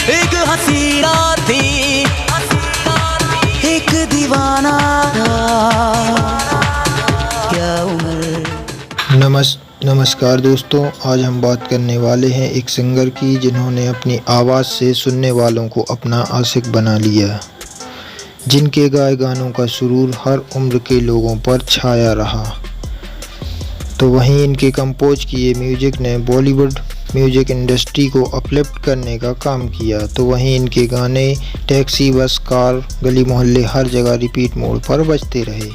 एक हसीना थी, एक दीवाना था, क्या उम्र। नमस्कार दोस्तों, आज हम बात करने वाले हैं एक सिंगर की जिन्होंने अपनी आवाज़ से सुनने वालों को अपना आशिक बना लिया, जिनके गाए गानों का सुरूर हर उम्र के लोगों पर छाया रहा। तो वहीं इनके कंपोज किए म्यूजिक ने बॉलीवुड म्यूजिक इंडस्ट्री को अपलिफ्ट करने का काम किया। तो वहीं इनके गाने टैक्सी, बस, कार, गली मोहल्ले हर जगह रिपीट मोड पर बजते रहे।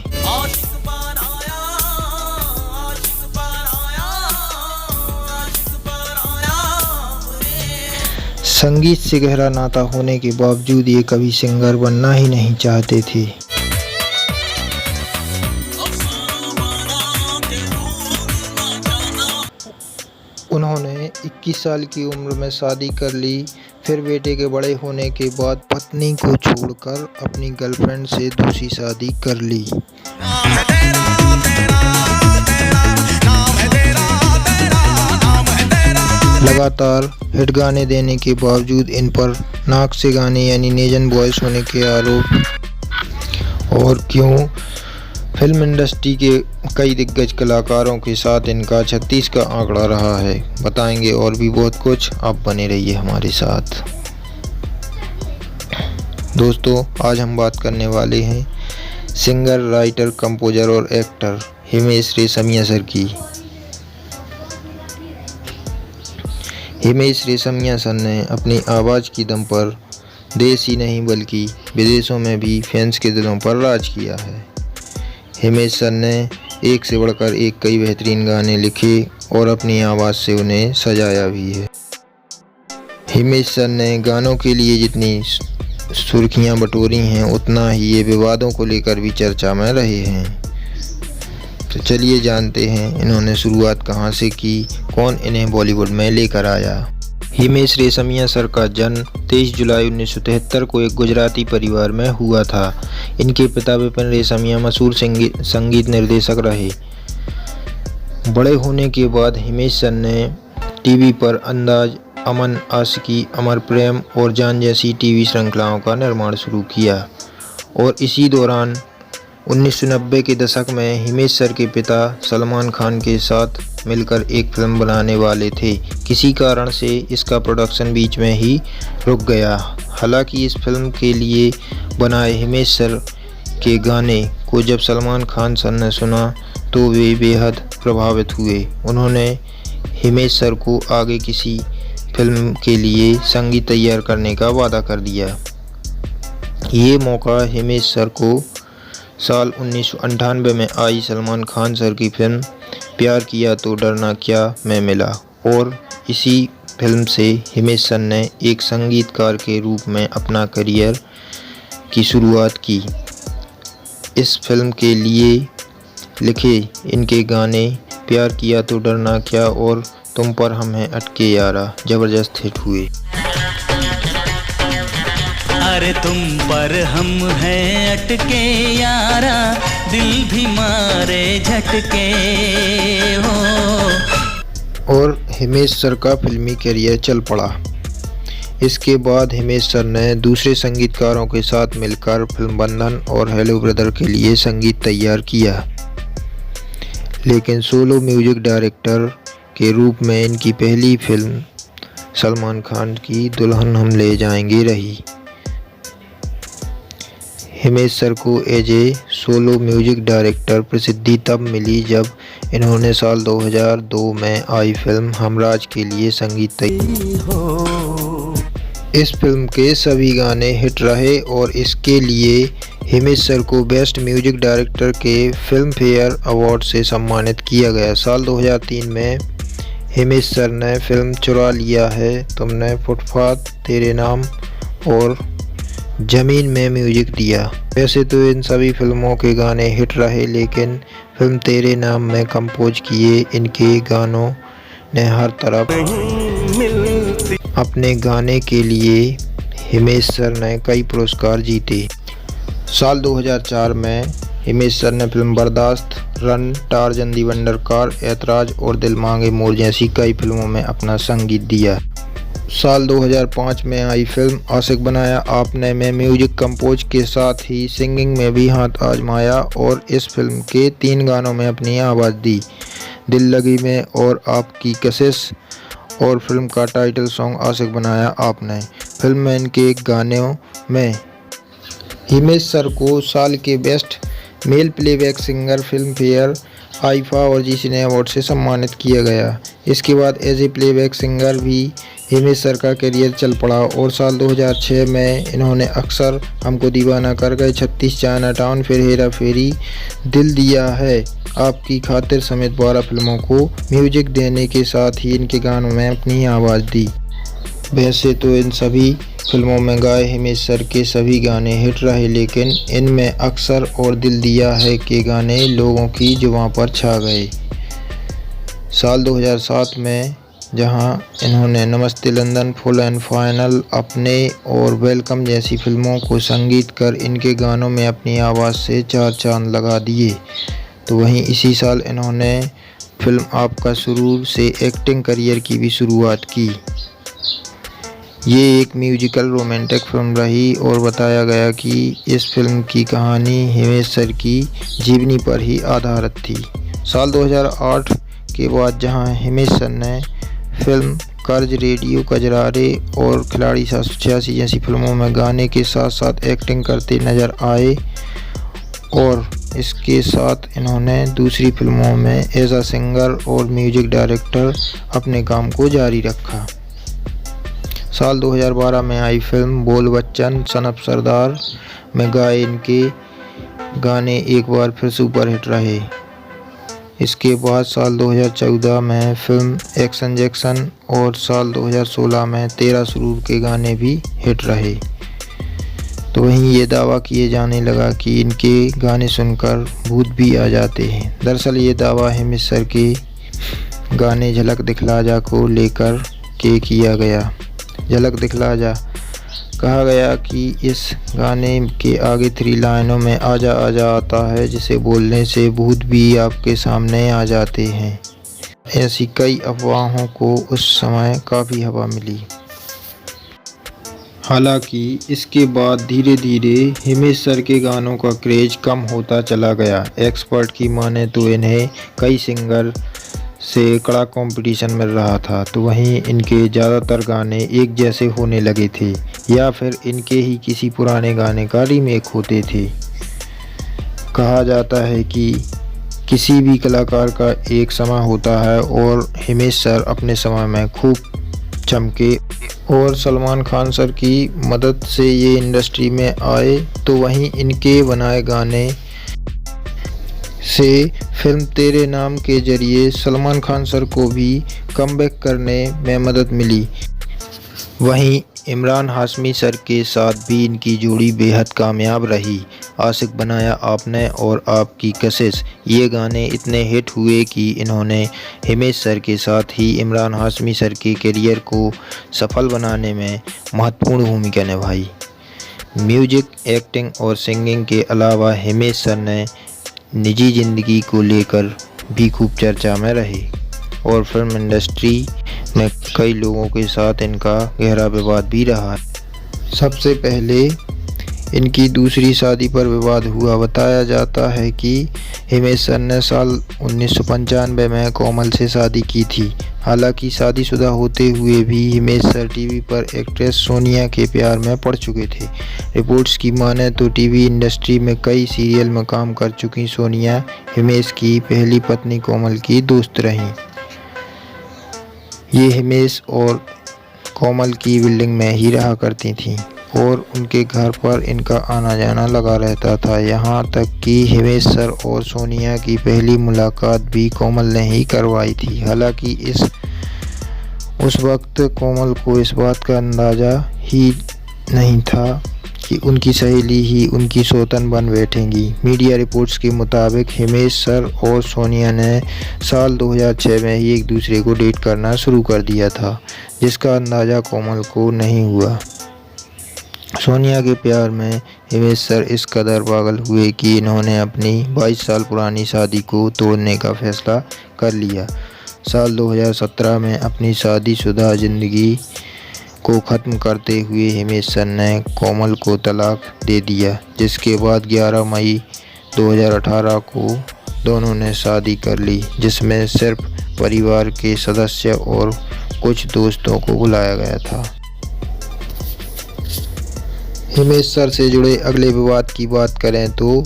संगीत से गहरा नाता होने के बावजूद ये कभी सिंगर बनना ही नहीं चाहते थे। उन्होंने 21 साल की उम्र में शादी कर ली। फिर बेटे के बड़े होने के बाद पत्नी को छोड़कर अपनी गर्लफ्रेंड से दूसरी शादी कर ली। लगातार हिट गाने देने के बावजूद इन पर नाक से गाने यानी नेजन वॉइस होने के आरोप। और क्यों, फिल्म इंडस्ट्री के कई दिग्गज कलाकारों के साथ इनका 36 का आंकड़ा रहा है। बताएंगे और भी बहुत कुछ, आप बने रहिए हमारे साथ। दोस्तों, आज हम बात करने वाले हैं सिंगर, राइटर, कंपोजर और एक्टर हिमेश रेशमिया सर की। हिमेश रेशमिया सर ने अपनी आवाज़ की दम पर देश ही नहीं बल्कि विदेशों में भी फैंस के दिलों पर राज किया है। हिमेश सर ने एक से बढ़कर एक कई बेहतरीन गाने लिखे और अपनी आवाज़ से उन्हें सजाया भी है। हिमेश सर ने गानों के लिए जितनी सुर्खियां बटोरी हैं, उतना ही ये विवादों को लेकर भी चर्चा में रहे हैं। तो चलिए जानते हैं इन्होंने शुरुआत कहां से की, कौन इन्हें बॉलीवुड में लेकर आया। हिमेश रेशमिया सर का जन्म 23 जुलाई 1973 को एक गुजराती परिवार में हुआ था। इनके पिता विपिन रेशमिया मशहूर संगीत निर्देशक रहे। बड़े होने के बाद हिमेश सर ने टीवी पर अंदाज, अमन, आशिकी, अमर प्रेम और जान जैसी टीवी श्रृंखलाओं का निर्माण शुरू किया। और इसी दौरान 1990 के दशक में हिमेश सर के पिता सलमान खान के साथ मिलकर एक फिल्म बनाने वाले थे। किसी कारण से इसका प्रोडक्शन बीच में ही रुक गया। हालांकि इस फिल्म के लिए बनाए हिमेश सर के गाने को जब सलमान खान सर ने सुना तो वे बेहद प्रभावित हुए। उन्होंने हिमेश सर को आगे किसी फिल्म के लिए संगीत तैयार करने का वादा कर दिया। ये मौका हिमेश सर को साल 1998 में आई सलमान खान सर की फिल्म प्यार किया तो डरना क्या में मिला। और इसी फिल्म से हिमेश सर ने एक संगीतकार के रूप में अपना करियर की शुरुआत की। इस फिल्म के लिए लिखे इनके गाने प्यार किया तो डरना क्या और तुम पर हम हैं अटके यारा ज़बरदस्त हिट हुए। अरे तुम पर हम हैं अटके यारा, दिल भी मारे झटके हो। और हिमेश सर का फिल्मी करियर चल पड़ा। इसके बाद हिमेश सर ने दूसरे संगीतकारों के साथ मिलकर फिल्म बंधन और हेलो ब्रदर के लिए संगीत तैयार किया। लेकिन सोलो म्यूजिक डायरेक्टर के रूप में इनकी पहली फिल्म सलमान खान की दुल्हन हम ले जाएंगे रही। हिमेश सर को as a solo music director प्रसिद्धि तब मिली जब इन्होंने साल 2002 में आई फिल्म हमराज के लिए संगीत तैयार। इस फिल्म के सभी गाने हिट रहे और इसके लिए हिमेश सर को बेस्ट म्यूजिक डायरेक्टर के फिल्म फेयर अवार्ड से सम्मानित किया गया। साल 2003 में हिमेश सर ने फिल्म चुरा लिया है तुमने, फुटपाथ, तेरे नाम और जमीन में म्यूजिक दिया। वैसे तो इन सभी फिल्मों के गाने हिट रहे, लेकिन फिल्म तेरे नाम में कंपोज किए इनके गानों ने हर तरफ अपने गाने के लिए हिमेश सर ने कई पुरस्कार जीते। साल 2004 में हिमेश सर ने फिल्म बर्दाश्त, रन, टार्जन दी वंडर कार, ऐतराज और दिल मांगे मोर जैसी कई फिल्मों में अपना संगीत दिया। साल 2005 में आई फिल्म आशिक बनाया आपने में म्यूजिक कंपोज के साथ ही सिंगिंग में भी हाथ आजमाया और इस फिल्म के 3 गानों में अपनी आवाज़ दी, दिल लगी में और आपकी कशिश, और फिल्म का टाइटल सॉन्ग आशिक बनाया आपने। फिल्म में इनके गानों में हिमेश सर को साल के best male playback singer film fair, IIFA और जी सिने अवार्ड से सम्मानित किया गया। इसके बाद एज ए प्लेबैक सिंगर भी हिमेश सर का करियर चल पड़ा और साल 2006 में इन्होंने अक्सर, हमको दीवाना कर गए, 36 चाइना टाउन, फिर हेरा फेरी, दिल दिया है, आपकी खातिर समेत 12 फिल्मों को म्यूजिक देने के साथ ही इनके गानों में अपनी आवाज़ दी। वैसे तो इन सभी फिल्मों में गाए हिमेश सर के सभी गाने हिट रहे, लेकिन इनमें अक्सर और दिल दिया है के गाने लोगों की जुबां पर छा गए। साल 2007 में जहां इन्होंने नमस्ते लंदन, फुल एंड फाइनल, अपने और वेलकम जैसी फिल्मों को संगीत कर इनके गानों में अपनी आवाज़ से 4 चांद लगा दिए, तो वहीं इसी साल इन्होंने फिल्म आपका सुरूर से एक्टिंग करियर की भी शुरुआत की। ये एक म्यूजिकल रोमांटिक फिल्म रही और बताया गया कि इस फिल्म की कहानी हिमेश सर की जीवनी पर ही आधारित थी। साल 2008 के बाद जहां हिमेश सर ने फिल्म कर्ज, रेडियो, कजरारे और खिलाड़ी 786 जैसी फिल्मों में गाने के साथ साथ एक्टिंग करते नजर आए और इसके साथ इन्होंने दूसरी फिल्मों में एज अ सिंगर और म्यूजिक डायरेक्टर अपने काम को जारी रखा। साल 2012 में आई फिल्म बोल बच्चन सन ऑफ सरदार में गाए इनके गाने एक बार फिर सुपरहिट रहे। इसके बाद साल 2014 में फिल्म एक्शन जैक्सन और साल 2016 में तेरा सुरूर के गाने भी हिट रहे। तो वहीं ये दावा किए जाने लगा कि इनके गाने सुनकर भूत भी आ जाते हैं। दरअसल ये दावा हिमेश सर के गाने झलक दिखला जा को लेकर के किया गया। झलक दिखला जा कहा गया कि इस गाने के आगे 3 लाइनों में आजा आजा आता है, जिसे बोलने से भूत भी आपके सामने आ जाते हैं। ऐसी कई अफवाहों को उस समय काफ़ी हवा मिली। हालांकि इसके बाद धीरे धीरे हिमेश सर के गानों का क्रेज कम होता चला गया। एक्सपर्ट की माने तो इन्हें कई सिंगर से कड़ा कंपटीशन मिल रहा था, तो वहीं इनके ज़्यादातर गाने एक जैसे होने लगे थे या फिर इनके ही किसी पुराने गाने का रीमेक होते थे। कहा जाता है कि किसी भी कलाकार का एक समय होता है और हिमेश सर अपने समय में खूब चमके और सलमान खान सर की मदद से ये इंडस्ट्री में आए, तो वहीं इनके बनाए गाने से फिल्म तेरे नाम के जरिए सलमान खान सर को भी कमबैक करने में मदद मिली। वहीं इमरान हाशमी सर के साथ भी इनकी जोड़ी बेहद कामयाब रही। आशिक बनाया आपने और आपकी कशिश, ये गाने इतने हिट हुए कि इन्होंने हिमेश सर के साथ ही इमरान हाशमी सर के करियर को सफल बनाने में महत्वपूर्ण भूमिका निभाई। म्यूजिक, एक्टिंग और सिंगिंग के अलावा हिमेश सर ने निजी ज़िंदगी को लेकर भी खूब चर्चा में रहे और फिल्म इंडस्ट्री में कई लोगों के साथ इनका गहरा विवाद भी रहा। सबसे पहले इनकी दूसरी शादी पर विवाद हुआ। बताया जाता है कि हिमेश सर ने साल 1995 में कोमल से शादी की थी। हालांकि शादीशुदा होते हुए भी हिमेश सर टीवी पर एक्ट्रेस सोनिया के प्यार में पड़ चुके थे। रिपोर्ट्स की माने तो टीवी इंडस्ट्री में कई सीरियल में काम कर चुकी सोनिया हिमेश की पहली पत्नी कोमल की दोस्त रहीं। ये हिमेश और कोमल की बिल्डिंग में ही रहा करती थीं और उनके घर पर इनका आना जाना लगा रहता था। यहाँ तक कि हिमेश सर और सोनिया की पहली मुलाकात भी कोमल ने ही करवाई थी। हालांकि उस वक्त कोमल को इस बात का अंदाज़ा ही नहीं था कि उनकी सहेली ही उनकी सौतन बन बैठेंगी। मीडिया रिपोर्ट्स के मुताबिक हिमेश सर और सोनिया ने साल 2006 में ही एक दूसरे को डेट करना शुरू कर दिया था, जिसका अंदाज़ा कोमल को नहीं हुआ। सोनिया के प्यार में हिमेश सर इस कदर पागल हुए कि इन्होंने अपनी 22 साल पुरानी शादी को तोड़ने का फैसला कर लिया। साल 2017 में अपनी शादीशुदा ज़िंदगी को ख़त्म करते हुए हिमेश सर ने कोमल को तलाक दे दिया, जिसके बाद 11 मई 2018 को दोनों ने शादी कर ली, जिसमें सिर्फ परिवार के सदस्य और कुछ दोस्तों को बुलाया गया था। हिमेश सर से जुड़े अगले विवाद की बात करें तो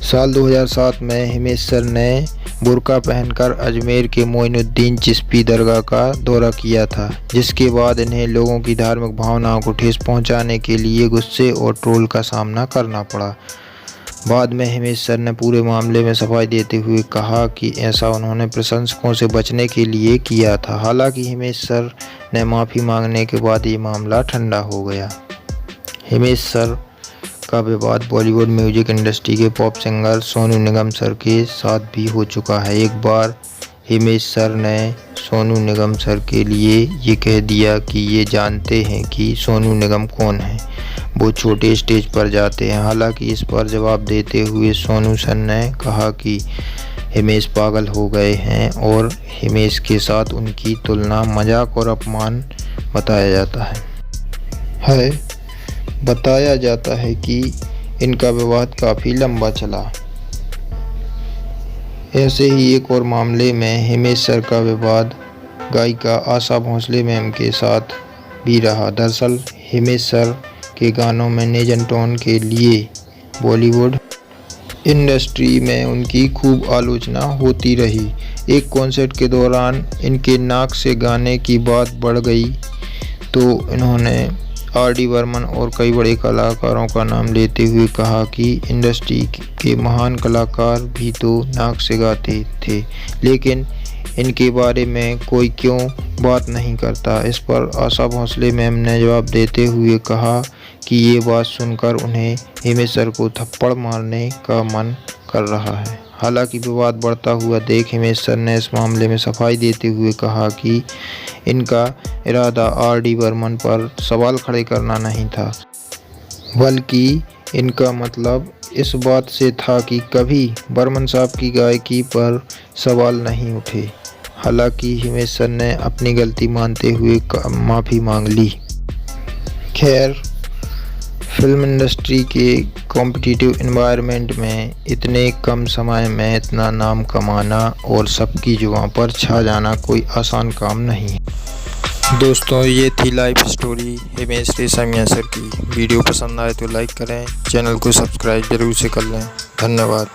साल 2007 में हिमेश सर ने बुर्का पहनकर अजमेर के मोइनुद्दीन चिश्ती दरगाह का दौरा किया था, जिसके बाद इन्हें लोगों की धार्मिक भावनाओं को ठेस पहुंचाने के लिए गुस्से और ट्रोल का सामना करना पड़ा। बाद में हिमेश सर ने पूरे मामले में सफाई देते हुए कहा कि ऐसा उन्होंने प्रशंसकों से बचने के लिए किया था। हालांकि हिमेश सर ने माफ़ी मांगने के बाद ये मामला ठंडा हो गया। हिमेश सर का विवाद बॉलीवुड म्यूजिक इंडस्ट्री के pop singer Sonu Nigam sir के साथ भी हो चुका है। एक बार हिमेश सर ने सोनू निगम सर के लिए ये कह दिया कि ये जानते हैं कि सोनू निगम कौन है, वो छोटे स्टेज पर जाते हैं। हालांकि इस पर जवाब देते हुए सोनू सर ने कहा कि हिमेश पागल हो गए हैं और हिमेश के साथ उनकी तुलना मजाक और अपमान बताया जाता है कि इनका विवाद काफ़ी लंबा चला। ऐसे ही एक और मामले में हिमेश सर का विवाद गायिका आशा भोसले मैम के साथ भी रहा। दरअसल हिमेश सर के गानों में नेजन टोन के लिए बॉलीवुड इंडस्ट्री में उनकी खूब आलोचना होती रही। एक कॉन्सर्ट के दौरान इनके नाक से गाने की बात बढ़ गई तो इन्होंने R.D. बर्मन और कई बड़े कलाकारों का नाम लेते हुए कहा कि इंडस्ट्री के महान कलाकार भी तो नाक से गाते थे, लेकिन इनके बारे में कोई क्यों बात नहीं करता। इस पर आशा भोसले मैम ने जवाब देते हुए कहा कि ये बात सुनकर उन्हें हिमेश सर को थप्पड़ मारने का मन कर रहा है। हालांकि विवाद बढ़ता हुआ देख हिमेश सर ने इस मामले में सफाई देते हुए कहा कि इनका इरादा R.D. बर्मन पर सवाल खड़े करना नहीं था, बल्कि इनका मतलब इस बात से था कि कभी बर्मन साहब की गायकी पर सवाल नहीं उठे। हालांकि हिमेश सर ने अपनी गलती मानते हुए माफ़ी मांग ली। खैर, फिल्म इंडस्ट्री के कॉम्पिटिटिव एनवायरनमेंट में इतने कम समय में इतना नाम कमाना और सबकी जुबान पर छा जाना कोई आसान काम नहीं है। दोस्तों, ये थी life story Himesh Reshammiya sir की। वीडियो पसंद आए तो लाइक करें, चैनल को सब्सक्राइब जरूर से कर लें। धन्यवाद।